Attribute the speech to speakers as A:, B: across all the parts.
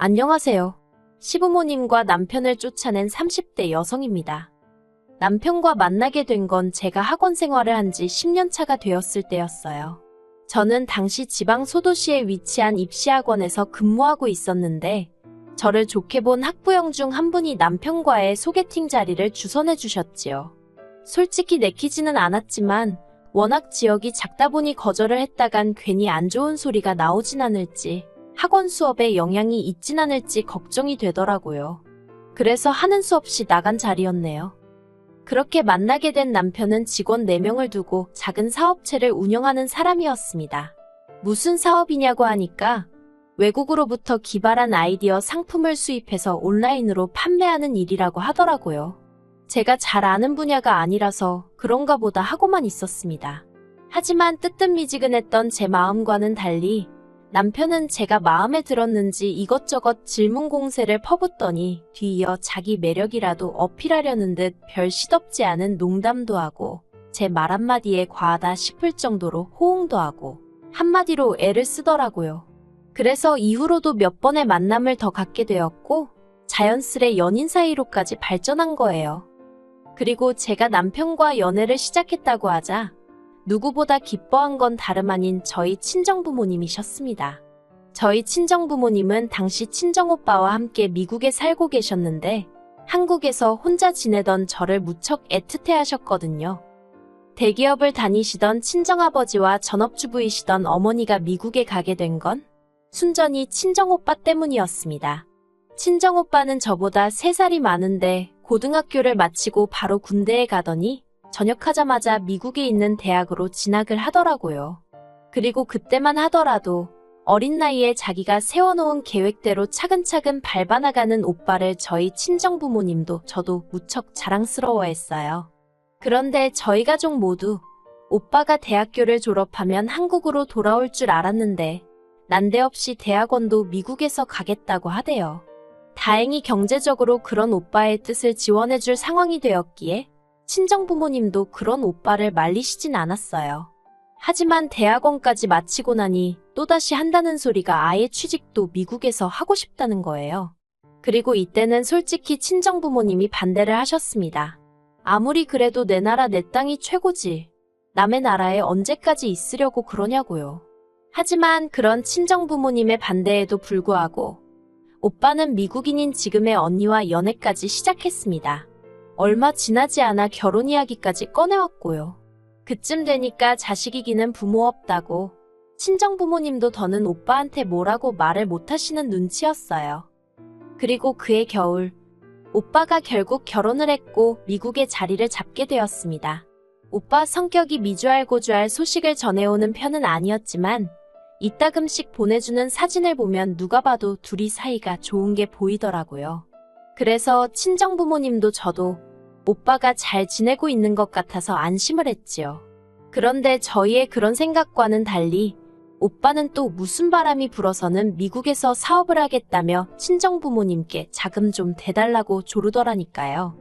A: 안녕하세요. 시부모님과 남편을 쫓아낸 30대 여성입니다. 남편과 만나게 된 건 제가 학원 생활을 한 지 10년 차가 되었을 때였어요. 저는 당시 지방 소도시에 위치한 입시학원에서 근무하고 있었는데 저를 좋게 본 학부형 중 한 분이 남편과의 소개팅 자리를 주선해 주셨지요. 솔직히 내키지는 않았지만 워낙 지역이 작다 보니 거절을 했다간 괜히 안 좋은 소리가 나오진 않을지 학원 수업에 영향이 있진 않을지 걱정이 되더라고요. 그래서 하는 수 없이 나간 자리였네요. 그렇게 만나게 된 남편은 직원 4명을 두고 작은 사업체를 운영하는 사람이었습니다. 무슨 사업이냐고 하니까 외국으로부터 기발한 아이디어 상품을 수입해서 온라인으로 판매하는 일이라고 하더라고요. 제가 잘 아는 분야가 아니라서 그런가 보다 하고만 있었습니다. 하지만 뜨뜻미지근했던 제 마음과는 달리 남편은 제가 마음에 들었는지 이것저것 질문 공세를 퍼붓더니 뒤이어 자기 매력이라도 어필하려는 듯 별 시덥지 않은 농담도 하고 제 말 한마디에 과하다 싶을 정도로 호응도 하고 한마디로 애를 쓰더라고요. 그래서 이후로도 몇 번의 만남을 더 갖게 되었고 자연스레 연인 사이로까지 발전한 거예요. 그리고 제가 남편과 연애를 시작했다고 하자 누구보다 기뻐한 건 다름 아닌 저희 친정부모님이셨습니다. 저희 친정부모님은 당시 친정오빠와 함께 미국에 살고 계셨는데 한국에서 혼자 지내던 저를 무척 애틋해 하셨거든요. 대기업을 다니시던 친정아버지와 전업주부이시던 어머니가 미국에 가게 된 건 순전히 친정오빠 때문이었습니다. 친정오빠는 저보다 3살이 많은데 고등학교를 마치고 바로 군대에 가더니 전역하자마자 미국에 있는 대학으로 진학을 하더라고요. 그리고 그때만 하더라도 어린 나이에 자기가 세워놓은 계획대로 차근차근 밟아나가는 오빠를 저희 친정부모님도 저도 무척 자랑스러워했어요. 그런데 저희 가족 모두 오빠가 대학교를 졸업하면 한국으로 돌아올 줄 알았는데 난데없이 대학원도 미국에서 가겠다고 하대요. 다행히 경제적으로 그런 오빠의 뜻을 지원해줄 상황이 되었기에 친정부모님도 그런 오빠를 말리시진 않았어요. 하지만 대학원까지 마치고 나니 또다시 한다는 소리가 아예 취직도 미국에서 하고 싶다는 거예요. 그리고 이때는 솔직히 친정부모님이 반대를 하셨습니다. 아무리 그래도 내 나라 내 땅이 최고지. 남의 나라에 언제까지 있으려고 그러냐고요. 하지만 그런 친정부모님의 반대에도 불구하고 오빠는 미국인인 지금의 언니와 연애까지 시작했습니다. 얼마 지나지 않아 결혼 이야기까지 꺼내왔고요. 그쯤 되니까 자식이기는 부모 없다고 친정부모님도 더는 오빠한테 뭐라고 말을 못하시는 눈치였어요. 그리고 그해 겨울 오빠가 결국 결혼을 했고 미국에 자리를 잡게 되었습니다. 오빠 성격이 미주알고주알 소식을 전해오는 편은 아니었지만 이따금씩 보내주는 사진을 보면 누가 봐도 둘이 사이가 좋은 게 보이더라고요. 그래서 친정부모님도 저도 오빠가 잘 지내고 있는 것 같아서 안심을 했지요. 그런데 저희의 그런 생각과는 달리 오빠는 또 무슨 바람이 불어서는 미국에서 사업을 하겠다며 친정부모님께 자금 좀 대달라고 조르더라니까요.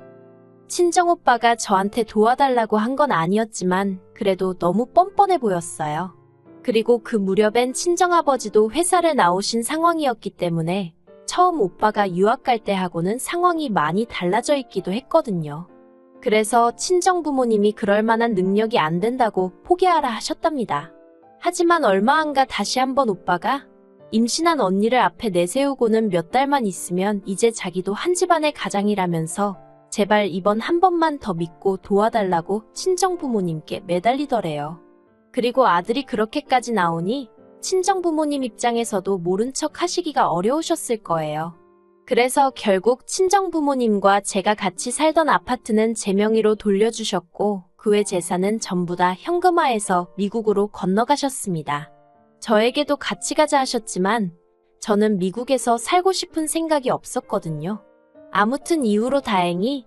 A: 친정오빠가 저한테 도와달라고 한 건 아니었지만 그래도 너무 뻔뻔해 보였어요. 그리고 그 무렵엔 친정아버지도 회사를 나오신 상황이었기 때문에 처음 오빠가 유학 갈 때하고는 상황이 많이 달라져 있기도 했거든요. 그래서 친정부모님이 그럴 만한 능력이 안 된다고 포기하라 하셨답니다. 하지만 얼마 안 가 다시 한번 오빠가 임신한 언니를 앞에 내세우고는 몇 달만 있으면 이제 자기도 한 집안의 가장이라면서 제발 이번 한 번만 더 믿고 도와달라고 친정부모님께 매달리더래요. 그리고 아들이 그렇게까지 나오니 친정부모님 입장에서도 모른 척 하시기가 어려우셨을 거예요. 그래서 결국 친정부모님과 제가 같이 살던 아파트는 제 명의로 돌려주셨고 그 외 재산은 전부 다 현금화해서 미국으로 건너가셨습니다. 저에게도 같이 가자 하셨지만 저는 미국에서 살고 싶은 생각이 없었거든요. 아무튼 이후로 다행히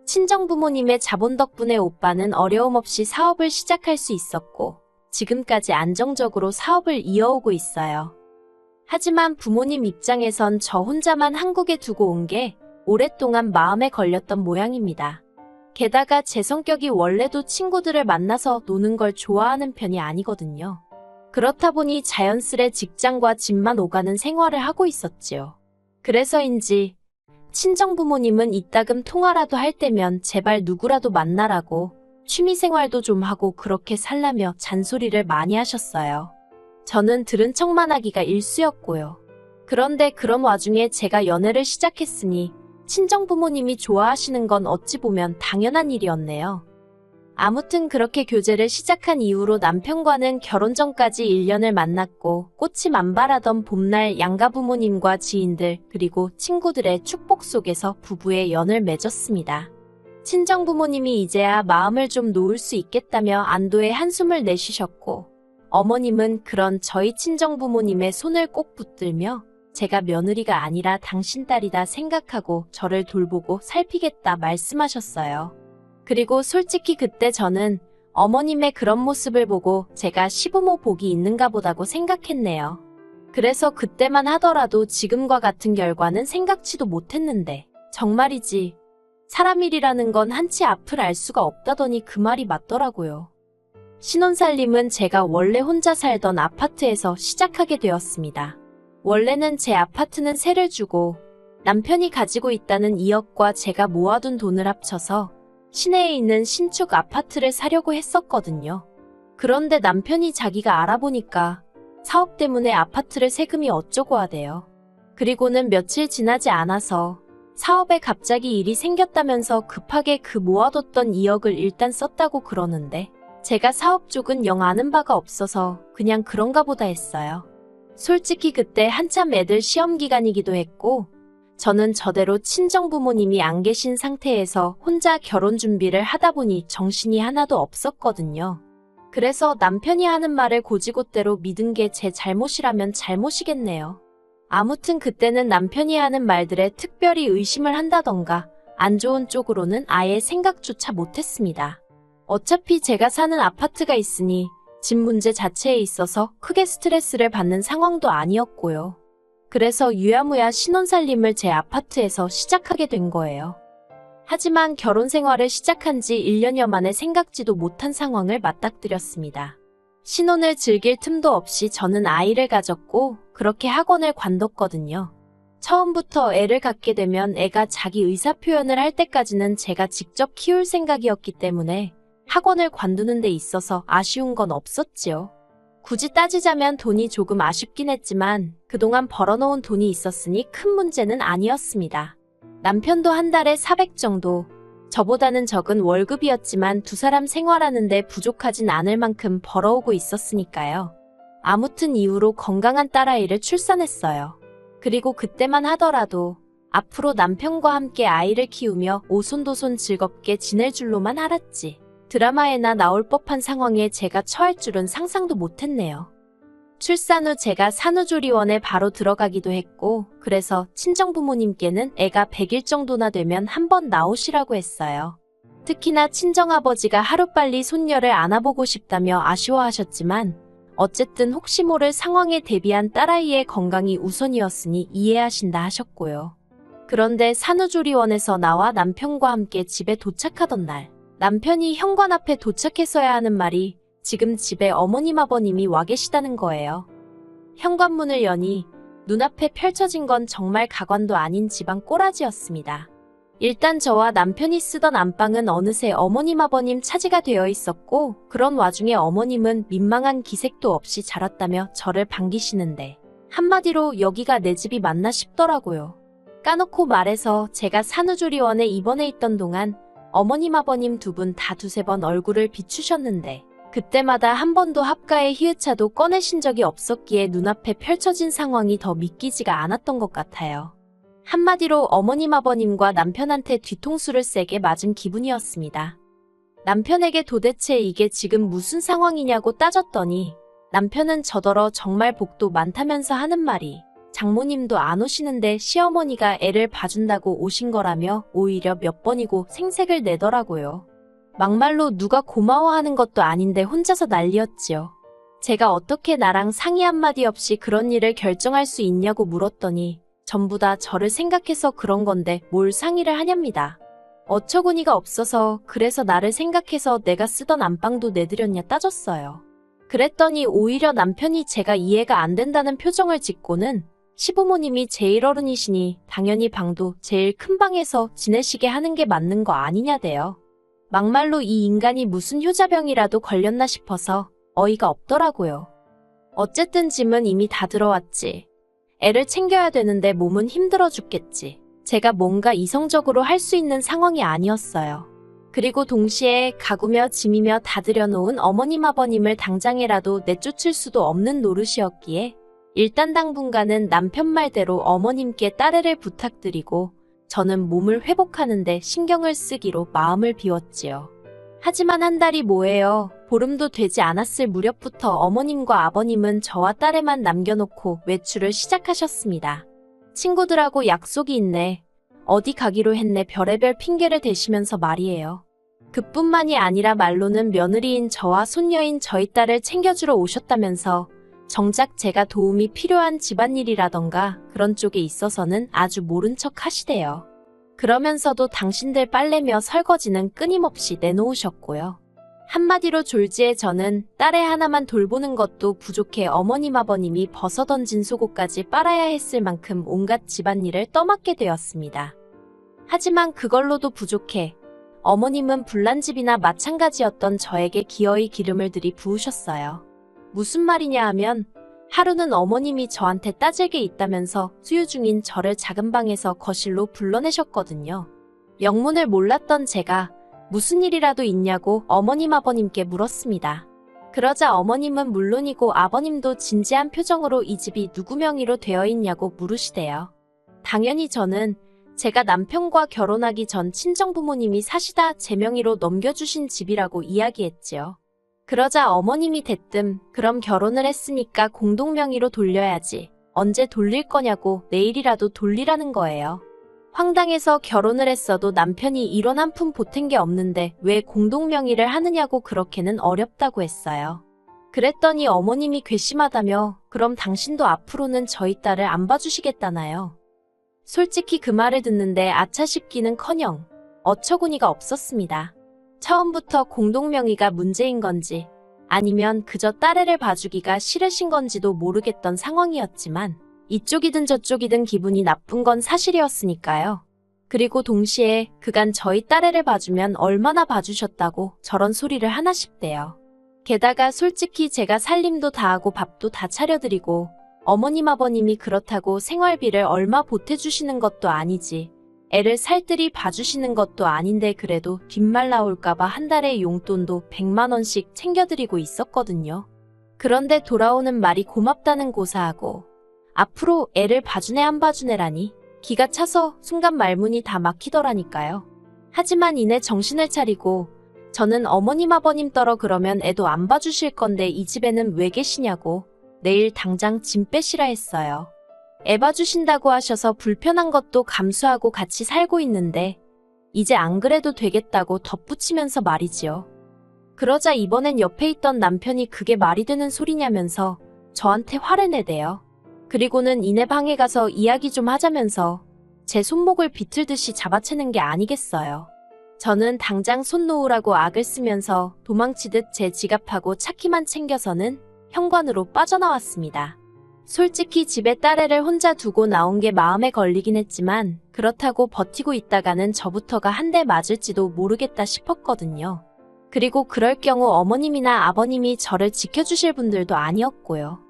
A: 친정부모님의 자본 덕분에 오빠는 어려움 없이 사업을 시작할 수 있었고 지금까지 안정적으로 사업을 이어오고 있어요. 하지만 부모님 입장에선 저 혼자만 한국에 두고 온 게 오랫동안 마음에 걸렸던 모양입니다. 게다가 제 성격이 원래도 친구들을 만나서 노는 걸 좋아하는 편이 아니거든요. 그렇다 보니 자연스레 직장과 집만 오가는 생활을 하고 있었지요. 그래서인지 친정부모님은 이따금 통화라도 할 때면 제발 누구라도 만나라고 취미생활도 좀 하고 그렇게 살라며 잔소리를 많이 하셨어요. 저는 들은 척만 하기가 일쑤였고요. 그런데 그런 와중에 제가 연애를 시작했으니 친정부모님이 좋아하시는 건 어찌 보면 당연한 일이었네요. 아무튼 그렇게 교제를 시작한 이후로 남편과는 결혼 전까지 1년을 만났고 꽃이 만발하던 봄날 양가 부모님과 지인들 그리고 친구들의 축복 속에서 부부의 연을 맺었습니다. 친정부모님이 이제야 마음을 좀 놓을 수 있겠다며 안도의 한숨을 내쉬셨고 어머님은 그런 저희 친정부모님의 손을 꼭 붙들며 제가 며느리가 아니라 당신 딸이다 생각하고 저를 돌보고 살피겠다 말씀하셨어요. 그리고 솔직히 그때 저는 어머님의 그런 모습을 보고 제가 시부모 복이 있는가 보다고 생각했네요. 그래서 그때만 하더라도 지금과 같은 결과는 생각지도 못했는데 정말이지 사람 일이라는 건 한치 앞을 알 수가 없다더니 그 말이 맞더라고요. 신혼살림은 제가 원래 혼자 살던 아파트에서 시작하게 되었습니다. 원래는 제 아파트는 세를 주고 남편이 가지고 있다는 2억과 제가 모아둔 돈을 합쳐서 시내에 있는 신축 아파트를 사려고 했었거든요. 그런데 남편이 자기가 알아보니까 사업 때문에 아파트를 세금이 어쩌고 하대요. 그리고는 며칠 지나지 않아서 사업에 갑자기 일이 생겼다면서 급하게 그 모아뒀던 2억을 일단 썼다고 그러는데 제가 사업 쪽은 영 아는 바가 없어서 그냥 그런가 보다 했어요. 솔직히 그때 한참 애들 시험 기간이기도 했고 저는 저대로 친정부모님이 안 계신 상태에서 혼자 결혼 준비를 하다 보니 정신이 하나도 없었거든요. 그래서 남편이 하는 말을 고지고대로 믿은 게 제 잘못이라면 잘못이겠네요. 아무튼 그때는 남편이 하는 말들에 특별히 의심을 한다던가 안 좋은 쪽으로는 아예 생각조차 못했습니다. 어차피 제가 사는 아파트가 있으니 집 문제 자체에 있어서 크게 스트레스를 받는 상황도 아니었고요. 그래서 유야무야 신혼살림을 제 아파트에서 시작하게 된 거예요. 하지만 결혼 생활을 시작한 지 1년여 만에 생각지도 못한 상황을 맞닥뜨렸습니다. 신혼을 즐길 틈도 없이 저는 아이를 가졌고 그렇게 학원을 관뒀거든요. 처음부터 애를 갖게 되면 애가 자기 의사표현을 할 때까지는 제가 직접 키울 생각이었기 때문에 학원을 관두는 데 있어서 아쉬운 건 없었지요. 굳이 따지자면 돈이 조금 아쉽긴 했지만 그동안 벌어놓은 돈이 있었으니 큰 문제는 아니었습니다. 남편도 한 달에 400 정도, 저보다는 적은 월급이었지만 두 사람 생활하는데 부족하진 않을 만큼 벌어오고 있었으니까요. 아무튼 이후로 건강한 딸아이를 출산했어요. 그리고 그때만 하더라도 앞으로 남편과 함께 아이를 키우며 오손도손 즐겁게 지낼 줄로만 알았지. 드라마에나 나올 법한 상황에 제가 처할 줄은 상상도 못했네요. 출산 후 제가 산후조리원에 바로 들어가기도 했고 그래서 친정부모님께는 애가 100일 정도나 되면 한번 나오시라고 했어요. 특히나 친정아버지가 하루빨리 손녀를 안아보고 싶다며 아쉬워하셨지만 어쨌든 혹시 모를 상황에 대비한 딸아이의 건강이 우선이었으니 이해하신다 하셨고요. 그런데 산후조리원에서 나와 남편과 함께 집에 도착하던 날 남편이 현관 앞에 도착했어야 하는 말이 지금 집에 어머님 아버님이 와 계시다는 거예요. 현관문을 여니 눈앞에 펼쳐진 건 정말 가관도 아닌 집안 꼬라지였습니다. 일단 저와 남편이 쓰던 안방은 어느새 어머님 아버님 차지가 되어 있었고 그런 와중에 어머님은 민망한 기색도 없이 자랐다며 저를 반기시는데 한마디로 여기가 내 집이 맞나 싶더라고요. 까놓고 말해서 제가 산후조리원에 입원해 있던 동안 어머님 아버님 두 분 다 두세 번 얼굴을 비추셨는데 그때마다 한 번도 합가의 히읗차도 꺼내신 적이 없었기에 눈앞에 펼쳐진 상황이 더 믿기지가 않았던 것 같아요. 한마디로 어머님 아버님과 남편한테 뒤통수를 세게 맞은 기분이었습니다. 남편에게 도대체 이게 지금 무슨 상황이냐고 따졌더니 남편은 저더러 정말 복도 많다면서 하는 말이 장모님도 안 오시는데 시어머니가 애를 봐준다고 오신 거라며 오히려 몇 번이고 생색을 내더라고요. 막말로 누가 고마워하는 것도 아닌데 혼자서 난리였지요. 제가 어떻게 나랑 상의 한마디 없이 그런 일을 결정할 수 있냐고 물었더니 전부 다 저를 생각해서 그런 건데 뭘 상의를 하렵니다. 어처구니가 없어서 그래서 나를 생각해서 내가 쓰던 안방도 내드렸냐 따졌어요. 그랬더니 오히려 남편이 제가 이해가 안 된다는 표정을 짓고는 시부모님이 제일 어른이시니 당연히 방도 제일 큰 방에서 지내시게 하는 게 맞는 거 아니냐대요. 막말로 이 인간이 무슨 효자병이라도 걸렸나 싶어서 어이가 없더라고요. 어쨌든 짐은 이미 다 들어왔지. 애를 챙겨야 되는데 몸은 힘들어 죽겠지. 제가 뭔가 이성적으로 할 수 있는 상황이 아니었어요. 그리고 동시에 가구며 짐이며 다 들여놓은 어머님 아버님을 당장에라도 내쫓을 수도 없는 노릇이었기에 일단 당분간은 남편 말대로 어머님께 따레를 부탁드리고 저는 몸을 회복하는데 신경을 쓰기로 마음을 비웠지요. 하지만 한 달이 뭐예요. 보름도 되지 않았을 무렵부터 어머님과 아버님은 저와 딸애만 남겨놓고 외출을 시작하셨습니다. 친구들하고 약속이 있네. 어디 가기로 했네. 별의별 핑계를 대시면서 말이에요. 그뿐만이 아니라 말로는 며느리인 저와 손녀인 저희 딸을 챙겨주러 오셨다면서 정작 제가 도움이 필요한 집안일이라던가 그런 쪽에 있어서는 아주 모른 척 하시대요. 그러면서도 당신들 빨래며 설거지는 끊임없이 내놓으셨고요. 한마디로 졸지에 저는 딸애 하나만 돌보는 것도 부족해 어머님 아버님이 벗어던진 속옷까지 빨아야 했을 만큼 온갖 집안일을 떠맡게 되었습니다. 하지만 그걸로도 부족해 어머님은 불난집이나 마찬가지였던 저에게 기어이 기름을 들이부으셨어요. 무슨 말이냐 하면 하루는 어머님이 저한테 따질 게 있다면서 수유 중인 저를 작은 방에서 거실로 불러내셨거든요. 영문을 몰랐던 제가 무슨 일이라도 있냐고 어머님 아버님께 물었습니다. 그러자 어머님은 물론이고 아버님도 진지한 표정으로 이 집이 누구 명의로 되어 있냐고 물으시대요. 당연히 저는 제가 남편과 결혼하기 전 친정부모님이 사시다 제 명의로 넘겨주신 집이라고 이야기했지요. 그러자 어머님이 대뜸 그럼 결혼을 했으니까 공동명의로 돌려야지. 언제 돌릴 거냐고 내일이라도 돌리라는 거예요. 황당해서 결혼을 했어도 남편이 1원 한 푼 보탠 게 없는데 왜 공동명의를 하느냐고 그렇게는 어렵다고 했어요. 그랬더니 어머님이 괘씸하다며 그럼 당신도 앞으로는 저희 딸을 안 봐주시겠다나요. 솔직히 그 말을 듣는데 아차 싶기는커녕 어처구니가 없었습니다. 처음부터 공동명의가 문제인 건지 아니면 그저 딸애를 봐주기가 싫으신 건지도 모르겠던 상황이었지만 이쪽이든 저쪽이든 기분이 나쁜 건 사실이었으니까요. 그리고 동시에 그간 저희 딸애를 봐주면 얼마나 봐주셨다고 저런 소리를 하나 싶대요. 게다가 솔직히 제가 살림도 다 하고 밥도 다 차려드리고 어머님 아버님이 그렇다고 생활비를 얼마 보태주시는 것도 아니지 애를 살뜰히 봐주시는 것도 아닌데 그래도 뒷말 나올까봐 한 달에 용돈도 100만 원씩 챙겨드리고 있었거든요. 그런데 돌아오는 말이 고맙다는 고사하고 앞으로 애를 봐주네 안 봐주네라니 기가 차서 순간 말문이 다 막히더라니까요. 하지만 이내 정신을 차리고 저는 어머님 아버님 떨어 그러면 애도 안 봐주실 건데 이 집에는 왜 계시냐고 내일 당장 짐 빼시라 했어요. 애 봐주신다고 하셔서 불편한 것도 감수하고 같이 살고 있는데 이제 안 그래도 되겠다고 덧붙이면서 말이지요. 그러자 이번엔 옆에 있던 남편이 그게 말이 되는 소리냐면서 저한테 화를 내대요. 그리고는 이내 방에 가서 이야기 좀 하자면서 제 손목을 비틀듯이 잡아채는 게 아니겠어요. 저는 당장 손 놓으라고 악을 쓰면서 도망치듯 제 지갑하고 차키만 챙겨서는 현관으로 빠져나왔습니다. 솔직히 집에 딸애를 혼자 두고 나온 게 마음에 걸리긴 했지만 그렇다고 버티고 있다가는 저부터가 한 대 맞을지도 모르겠다 싶었거든요. 그리고 그럴 경우 어머님이나 아버님이 저를 지켜주실 분들도 아니었고요.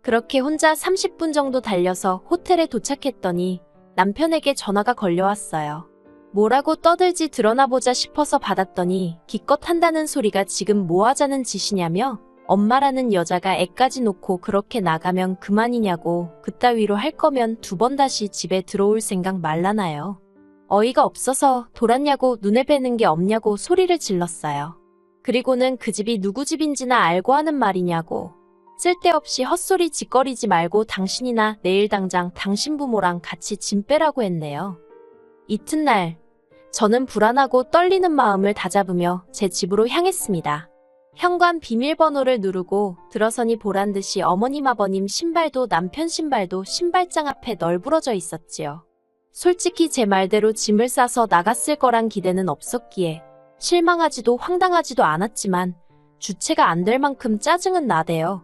A: 그렇게 혼자 30분 정도 달려서 호텔에 도착했더니 남편에게 전화가 걸려왔어요. 뭐라고 떠들지 드러나 보자 싶어서 받았더니 기껏 한다는 소리가 지금 뭐 하자는 짓이냐며 엄마라는 여자가 애까지 놓고 그렇게 나가면 그만이냐고 그따위로 할 거면 2번 다시 집에 들어올 생각 말라나요. 어이가 없어서 돌았냐고 눈에 뵈는 게 없냐고 소리를 질렀어요. 그리고는 그 집이 누구 집인지나 알고 하는 말이냐고 쓸데없이 헛소리 짓거리지 말고 당신이나 내일 당장 당신 부모랑 같이 짐 빼라고 했네요. 이튿날 저는 불안하고 떨리는 마음을 다잡으며 제 집으로 향했습니다. 현관 비밀번호를 누르고 들어서니 보란듯이 어머님 아버님 신발도 남편 신발도 신발장 앞에 널브러져 있었지요. 솔직히 제 말대로 짐을 싸서 나갔을 거란 기대는 없었기에 실망하지도 황당하지도 않았지만 주체가 안 될 만큼 짜증은 나대요.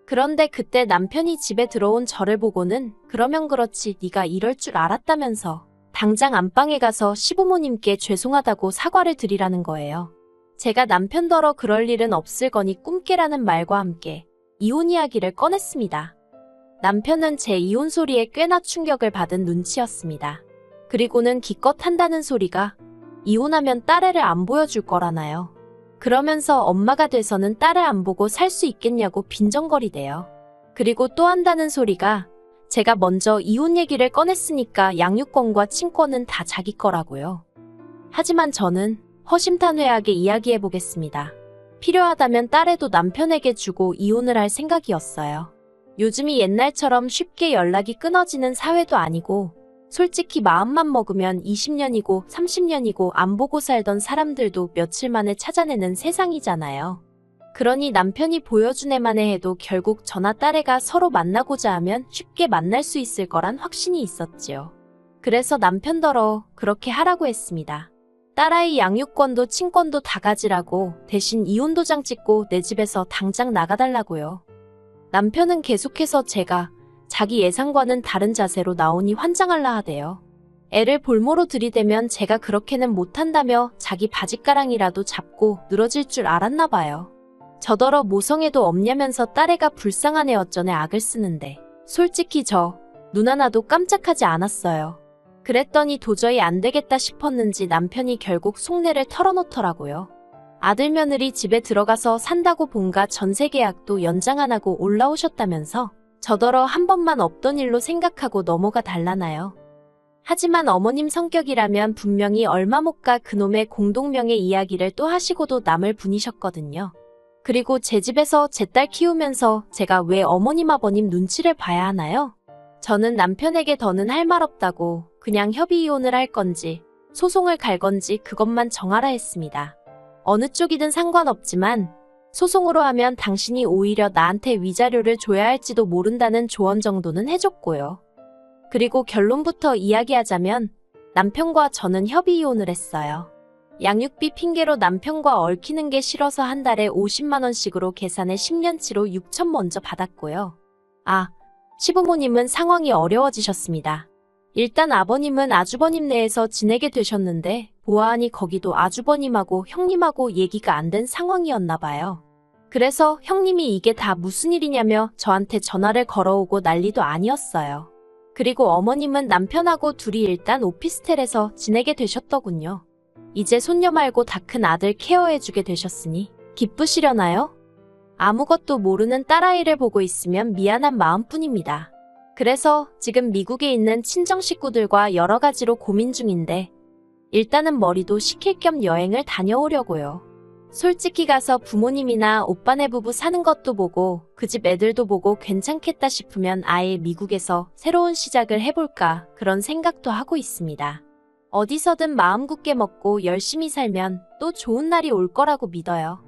A: 그런데 그때 남편이 집에 들어온 저를 보고는 그러면 그렇지 네가 이럴 줄 알았다면서 당장 안방에 가서 시부모님께 죄송하다고 사과를 드리라는 거예요. 제가 남편더러 그럴 일은 없을 거니 꿈깨라는 말과 함께 이혼 이야기를 꺼냈습니다. 남편은 제 이혼 소리에 꽤나 충격을 받은 눈치였습니다. 그리고는 기껏 한다는 소리가 이혼하면 딸애를 안 보여줄 거라나요. 그러면서 엄마가 돼서는 딸을 안 보고 살 수 있겠냐고 빈정거리대요. 그리고 또 한다는 소리가 제가 먼저 이혼 얘기를 꺼냈으니까 양육권과 친권은 다 자기 거라고요. 하지만 저는 허심탄회하게 이야기해보겠습니다. 필요하다면 딸애도 남편에게 주고 이혼을 할 생각이었어요. 요즘이 옛날처럼 쉽게 연락이 끊어지는 사회도 아니고 솔직히 마음만 먹으면 20년이고 30년이고 안 보고 살던 사람들도 며칠 만에 찾아내는 세상이잖아요. 그러니 남편이 보여준 애만에 해도 결국 저나 딸애가 서로 만나고자 하면 쉽게 만날 수 있을 거란 확신이 있었지요. 그래서 남편더러 그렇게 하라고 했습니다. 딸아이 양육권도 친권도 다 가지라고 대신 이혼 도장 찍고 내 집에서 당장 나가달라고요. 남편은 계속해서 제가 자기 예상과는 다른 자세로 나오니 환장할라 하대요. 애를 볼모로 들이대면 제가 그렇게는 못한다며 자기 바짓가랑이라도 잡고 늘어질 줄 알았나 봐요. 저더러 모성애도 없냐면서 딸애가 불쌍한 애 어쩌네 악을 쓰는데 솔직히 저 눈 하나도 깜짝하지 않았어요. 그랬더니 도저히 안 되겠다 싶었는지 남편이 결국 속내를 털어놓더라고요. 아들 며느리 집에 들어가서 산다고 본가 전세 계약도 연장 안 하고 올라오셨다면서 저더러 한 번만 없던 일로 생각하고 넘어가 달라나요. 하지만 어머님 성격이라면 분명히 얼마 못 가 그놈의 공동명예 이야기를 또 하시고도 남을 분이셨거든요. 그리고 제 집에서 제 딸 키우면서 제가 왜 어머님 아버님 눈치를 봐야 하나요? 저는 남편에게 더는 할 말 없다고 그냥 협의 이혼을 할 건지 소송을 갈 건지 그것만 정하라 했습니다. 어느 쪽이든 상관없지만 소송으로 하면 당신이 오히려 나한테 위자료를 줘야 할지도 모른다는 조언 정도는 해줬고요. 그리고 결론부터 이야기하자면 남편과 저는 협의 이혼을 했어요. 양육비 핑계로 남편과 얽히는 게 싫어서 한 달에 50만 원씩으로 계산해 10년치로 6천 먼저 받았고요. 시부모님은 상황이 어려워지셨습니다. 일단 아버님은 아주버님 내에서 지내게 되셨는데 보아하니 거기도 아주버님하고 형님하고 얘기가 안 된 상황이었나 봐요. 그래서 형님이 이게 다 무슨 일이냐며 저한테 전화를 걸어오고 난리도 아니었어요. 그리고 어머님은 남편하고 둘이 일단 오피스텔에서 지내게 되셨더군요. 이제 손녀 말고 다 큰 아들 케어해주게 되셨으니 기쁘시려나요? 아무것도 모르는 딸아이를 보고 있으면 미안한 마음뿐입니다. 그래서 지금 미국에 있는 친정 식구들과 여러 가지로 고민 중인데 일단은 머리도 식힐 겸 여행을 다녀오려고요. 솔직히 가서 부모님이나 오빠네 부부 사는 것도 보고 그 집 애들도 보고 괜찮겠다 싶으면 아예 미국에서 새로운 시작을 해볼까 그런 생각도 하고 있습니다. 어디서든 마음 굳게 먹고 열심히 살면 또 좋은 날이 올 거라고 믿어요.